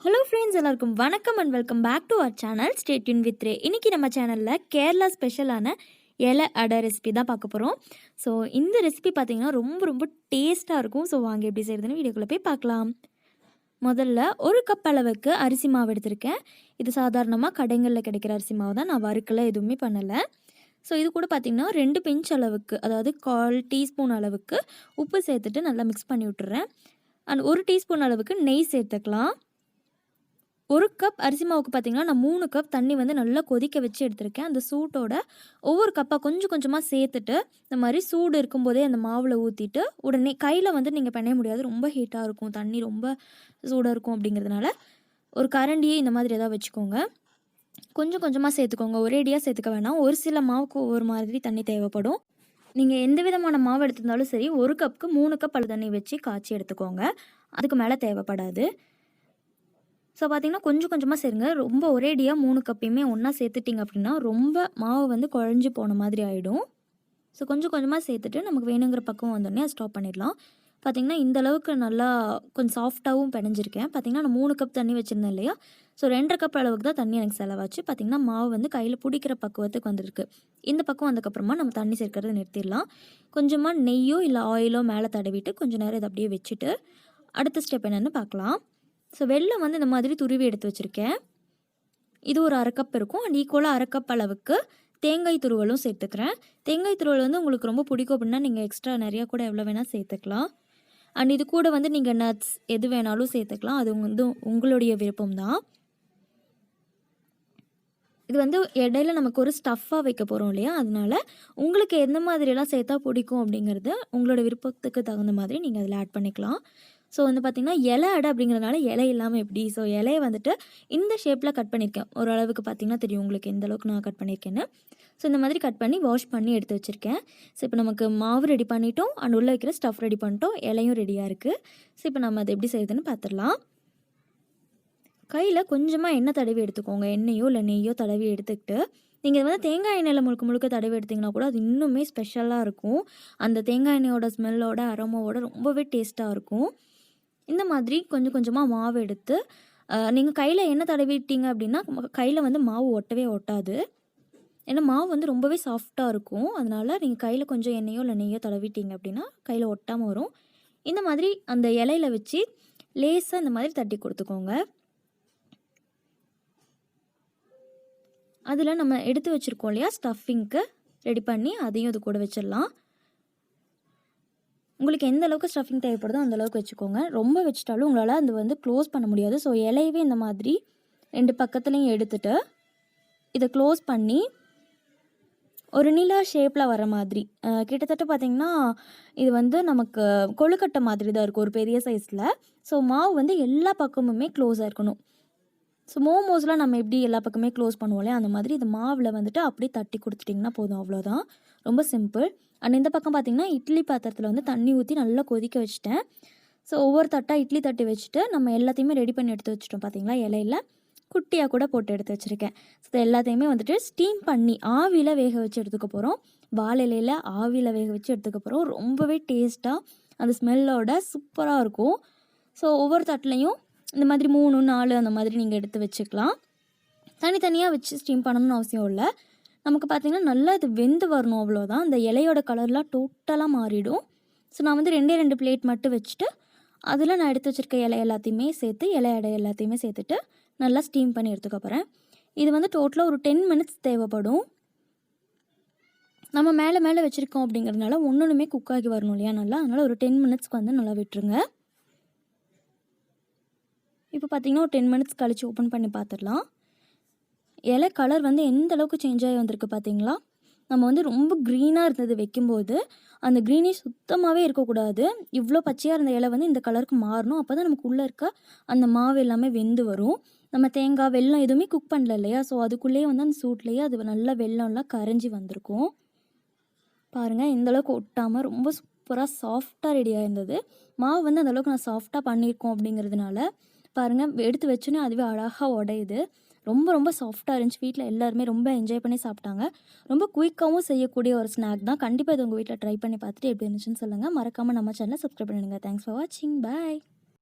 Hello friends, எல்லாருக்கும் வணக்கம் and welcome back to our channel. Stay tuned with Ray. இன்றைக்கி நம்ம சேனலில் கேரளா ஸ்பெஷலான இலை அடை ரெசிபி தான் பார்க்க போகிறோம். ஸோ இந்த ரெசிபி பார்த்திங்கன்னா ரொம்ப டேஸ்ட்டாக இருக்கும். ஸோ வாங்க எப்படி செய்கிறதுன்னு வீடியோக்குள்ளே போய் பார்க்கலாம். முதல்ல ஒரு கப் அளவுக்கு அரிசி மாவு எடுத்திருக்கேன். இது சாதாரணமாக கடைகளில் கிடைக்கிற அரிசி மாவு தான். நான் வறுக்கலை, எதுவுமே பண்ணலை. ஸோ இது கூட பார்த்திங்கன்னா 2 பிஞ்ச் அளவுக்கு, அதாவது 1/4 டீஸ்பூன் அளவுக்கு உப்பு சேர்த்துட்டு நல்லா மிக்ஸ் பண்ணி விட்டுறேன். அண்ட் 1 டீஸ்பூன் அளவுக்கு நெய் சேர்த்துக்கலாம். 1 கப் அரிசி மாவுக்கு பார்த்திங்கன்னா நான் 3 கப் தண்ணி வந்து நல்லா கொதிக்க வச்சு எடுத்திருக்கேன். அந்த சூட்டோட ஒவ்வொரு கப்பாக கொஞ்சமாக சேர்த்துட்டு இந்த மாதிரி சூடு இருக்கும்போதே அந்த மாவில் ஊற்றிட்டு உடனே கையில் வந்து நீங்கள் பண்ண முடியாது, ரொம்ப ஹீட்டாக இருக்கும், தண்ணி ரொம்ப சூடாக இருக்கும். அப்படிங்கிறதுனால ஒரு கரண்டியே இந்த மாதிரி எதாவது வச்சுக்கோங்க. கொஞ்சமாக சேர்த்துக்கோங்க, ஒரேடியாக சேர்த்துக்க வேணாம். ஒரு சில மாவுக்கு ஒவ்வொரு மாதிரி தண்ணி தேவைப்படும். நீங்கள் எந்த விதமான மாவு எடுத்திருந்தாலும் சரி 1 கப்புக்கு 3 கப் அளவு தண்ணி வச்சு காய்ச்சி எடுத்துக்கோங்க. அதுக்கு மேலே தேவைப்படாது. ஸோ பார்த்திங்கன்னா கொஞ்சமாக சேருங்க. ரொம்ப ஒரேடியாக 3 கப்பையுமே ஒன்றா சேர்த்துட்டிங்க அப்படின்னா ரொம்ப மாவு வந்து குழஞ்சி போன மாதிரி ஆகிடும். ஸோ கொஞ்சமாக சேர்த்துட்டு நமக்கு வேணுங்கிற பக்கம் வந்தோடனே அதை ஸ்டாப் பண்ணிடலாம். பார்த்திங்கன்னா இந்த அளவுக்கு நல்லா கொஞ்சம் சாஃப்டாகவும் பிணைஞ்சிருக்கேன். பார்த்திங்கன்னா நான் 3 கப் தண்ணி வச்சுருந்தேன் இல்லையா, ஸோ 2.5 கப் அளவுக்கு தான் தண்ணி எனக்கு செலவாச்சு. பார்த்திங்கன்னா மாவு வந்து கையில் பிடிக்கிற பக்குவத்துக்கு வந்திருக்கு. இந்த பக்கம் வந்ததுக்கப்புறமா நம்ம தண்ணி சேர்க்கறதை நிறுத்திடலாம். கொஞ்சமாக நெய்யோ இல்லை ஆயிலோ மேலே தடவிட்டு கொஞ்சம் நேரம் இதை அப்படியே வச்சுட்டு அடுத்த ஸ்டெப் என்னென்னு பார்க்கலாம். ஸோ வெல்லம் வந்து இந்த மாதிரி துருவி எடுத்து வச்சுருக்கேன். இது ஒரு 1/2 கப் இருக்கும். அண்ட் ஈக்குவலாக 1/2 கப் அளவுக்கு தேங்காய் துருவலும் சேர்த்துக்கிறேன். தேங்காய் துருவல் வந்து உங்களுக்கு ரொம்ப பிடிக்கும் அப்படின்னா நீங்கள் எக்ஸ்ட்ரா நிறையா கூட எவ்வளோ வேணால் சேர்த்துக்கலாம். அண்ட் இது கூட வந்து நீங்கள் நட்ஸ் எது வேணாலும் சேர்த்துக்கலாம். அது வந்து உங்களுடைய விருப்பம் தான். இது வந்து இடையில நமக்கு ஒரு ஸ்டஃப்பாக வைக்க போகிறோம் இல்லையா, அதனால உங்களுக்கு எந்த மாதிரியெல்லாம் சேர்த்தா பிடிக்கும் அப்படிங்கிறது உங்களோட விருப்பத்துக்கு தகுந்த மாதிரி நீங்கள் அதில் ஆட் பண்ணிக்கலாம். ஸோ வந்து பார்த்திங்கன்னா இலை அடை அப்படிங்கிறதுனால இலை இல்லாமல் எப்படி, ஸோ இலையை வந்துட்டு இந்த ஷேப்பில் கட் பண்ணியிருக்கேன். ஓரளவுக்கு பார்த்திங்கன்னா தெரியும் உங்களுக்கு எந்த அளவுக்கு நான் கட் பண்ணியிருக்கேன்னு. ஸோ இந்த மாதிரி கட் பண்ணி வாஷ் பண்ணி எடுத்து வச்சுருக்கேன். ஸோ இப்போ நமக்கு மாவு ரெடி பண்ணிட்டோம், அண்ட் உள்ளே வைக்கிற ஸ்டஃப் ரெடி பண்ணிட்டோம், இலையும் ரெடியாக இருக்குது. ஸோ இப்போ நம்ம அதை எப்படி செய்யுதுன்னு பார்த்துடலாம். கையில் கொஞ்சமாக எண்ணெய் தடவி எடுத்துக்கோங்க. எண்ணெயோ இல்லை நெய்யோ தடவி எடுத்துக்கிட்டு நீங்கள் வந்து தேங்காய் எண்ணெயில் முழுக்க தடவி எடுத்திங்கன்னா கூட அது இன்னுமே ஸ்பெஷலாக இருக்கும். அந்த தேங்காய் எண்ணெயோட ஸ்மெல்லோட அரோமாவோட ரொம்பவே டேஸ்ட்டாக இருக்கும். இந்த மாதிரி கொஞ்சமாக மாவு எடுத்து நீங்கள் கையில் எண்ணெய் தடவிட்டீங்க அப்படின்னா கையில் வந்து மாவு ஒட்டவே ஒட்டாது. ஏன்னா மாவு வந்து ரொம்பவே சாஃப்டாக இருக்கும். அதனால் நீங்கள் கையில் கொஞ்சம் எண்ணெயோ இல்லை நெய்யோ தடவிட்டீங்க அப்படின்னா கையில் ஒட்டாமல் வரும். இந்த மாதிரி அந்த இலையில வச்சு லேசாக இந்த மாதிரி தட்டி கொடுத்துக்கோங்க. அதில் நம்ம எடுத்து வச்சுருக்கோம் இல்லையா ஸ்டஃபிங்க்கு ரெடி பண்ணி அதையும் இது கூட வச்சிடலாம். உங்களுக்கு எந்த அளவுக்கு ஸ்டஃபிங் தேவைப்படுதோ அந்த அளவுக்கு வச்சுக்கோங்க. ரொம்ப வச்சுட்டாலும் உங்களால் அது வந்து க்ளோஸ் பண்ண முடியாது. ஸோ இலையவே இந்த மாதிரி 2 பக்கத்துலையும் எடுத்துகிட்டு இதை க்ளோஸ் பண்ணி ஒரு நிலா ஷேப்பில் வர மாதிரி கிட்டத்தட்ட பார்த்திங்கன்னா இது வந்து நமக்கு கொழுக்கட்டை மாதிரி தான் இருக்கும், ஒரு பெரிய சைஸில். ஸோ மாவு வந்து எல்லா பக்கமுமே க்ளோஸாக இருக்கணும். ஸோ மோமோஸ்லாம் நம்ம எப்படி எல்லா பக்கமே க்ளோஸ் பண்ணுவோம் இல்லையா, அந்த மாதிரி இது மாவில் வந்துட்டு அப்படியே தட்டி கொடுத்துட்டிங்கன்னா போதும், அவ்வளோதான். ரொம்ப சிம்பிள். அண்ட் இந்த பக்கம் பார்த்திங்கன்னா இட்லி பாத்திரத்தில் வந்து தண்ணி ஊற்றி நல்லா கொதிக்க வச்சுட்டேன். ஸோ ஒவ்வொரு தட்டாக இட்லி தட்டி வச்சுட்டு நம்ம எல்லாத்தையுமே ரெடி பண்ணி எடுத்து வச்சுட்டோம். பார்த்திங்களா, இலையில குட்டியாக கூட போட்டு எடுத்து வச்சுருக்கேன். ஸோ எல்லாத்தையுமே வந்துட்டு ஸ்டீம் பண்ணி ஆவியில் வேக வச்சு எடுத்துக்க போகிறோம். வாழை இலையில் ஆவியில் வேக வச்சு எடுத்துக்க போகிறோம். ரொம்பவே டேஸ்ட்டாக அந்த ஸ்மெல்லோட சூப்பராக இருக்கும். ஸோ ஒவ்வொரு தட்டுலையும் இந்த மாதிரி 3, 4 அந்த மாதிரி நீங்கள் எடுத்து வச்சுக்கலாம். தனித்தனியாக வச்சு ஸ்டீம் பண்ணணும்னு அவசியம் இல்லை. நமக்கு பார்த்திங்கன்னா நல்லா இது வெந்து வரணும், அவ்வளோதான். அந்த இலையோட கலர்லாம் டோட்டலாக மாறிடும். ஸோ நான் வந்து 2 பிளேட் மட்டும் வச்சுட்டு அதில் நான் எடுத்து வச்சுருக்க இலை எல்லாத்தையுமே சேர்த்து இலை அடை எல்லாத்தையுமே சேர்த்துட்டு நல்லா ஸ்டீம் பண்ணி எடுத்துக்க போகிறேன். இது வந்து டோட்டலாக ஒரு 10 மினிட்ஸ் தேவைப்படும். நம்ம மேலே வச்சுருக்கோம் அப்படிங்கிறதுனால ஒன்றுமே குக் ஆகி வரணும் இல்லையா நல்லா, அதனால் ஒரு 10 மினிட்ஸ்க்கு வந்து நல்லா விட்டுருங்க. இப்போ பார்த்திங்கன்னா ஒரு 10 மினிட்ஸ் கழித்து ஓப்பன் பண்ணி பார்த்துடலாம். இலை கலர் வந்து எந்த அளவுக்கு சேஞ்ச் ஆகி வந்திருக்கு பார்த்திங்களா. நம்ம வந்து ரொம்ப க்ரீனாக இருந்தது வைக்கும்போது அந்த க்ரீனிஷ் சுத்தமாகவே இருக்கக்கூடாது. இவ்வளோ பச்சையாக இருந்த இலை வந்து இந்த கலருக்கு மாறணும். அப்போ தான் நமக்கு உள்ளே இருக்க அந்த மாவு எல்லாமே வெந்து வரும். நம்ம தேங்காய் வெல்லம் எதுவுமே குக் பண்ணல இல்லையா, ஸோ அதுக்குள்ளேயே வந்து அந்த சூட்லேயே அது நல்லா வெல்லம்லாம் கரைஞ்சி வந்திருக்கும். பாருங்கள், இந்தளவுக்கு ஒட்டாமல் ரொம்ப சூப்பராக சாஃப்டாக ரெடியாக இருந்தது. மாவு வந்து அந்தளவுக்கு நான் சாஃப்டாக பண்ணியிருக்கோம் அப்படிங்கிறதுனால பாருங்கள் எடுத்து வச்சோன்னே அதுவே அழகாக உடையுது. ரொம்ப சாஃப்டாக இருந்துச்சு. வீட்டில் எல்லாருமே ரொம்ப என்ஜாய் பண்ணி சாப்பிட்டாங்க. ரொம்ப குயிக்காகவும் செய்யக்கூடிய ஒரு ஸ்நாக் தான். கண்டிப்பாக இது உங்கள் வீட்டில் ட்ரை பண்ணி பார்த்துட்டு எப்படி இருந்துச்சுன்னு சொல்லுங்கள். மறக்காமல் நம்ம சேனலை சப்ஸ்கிரைப் பண்ணிடுங்க. தேங்க்ஸ் ஃபார் வாட்சிங். பாய்.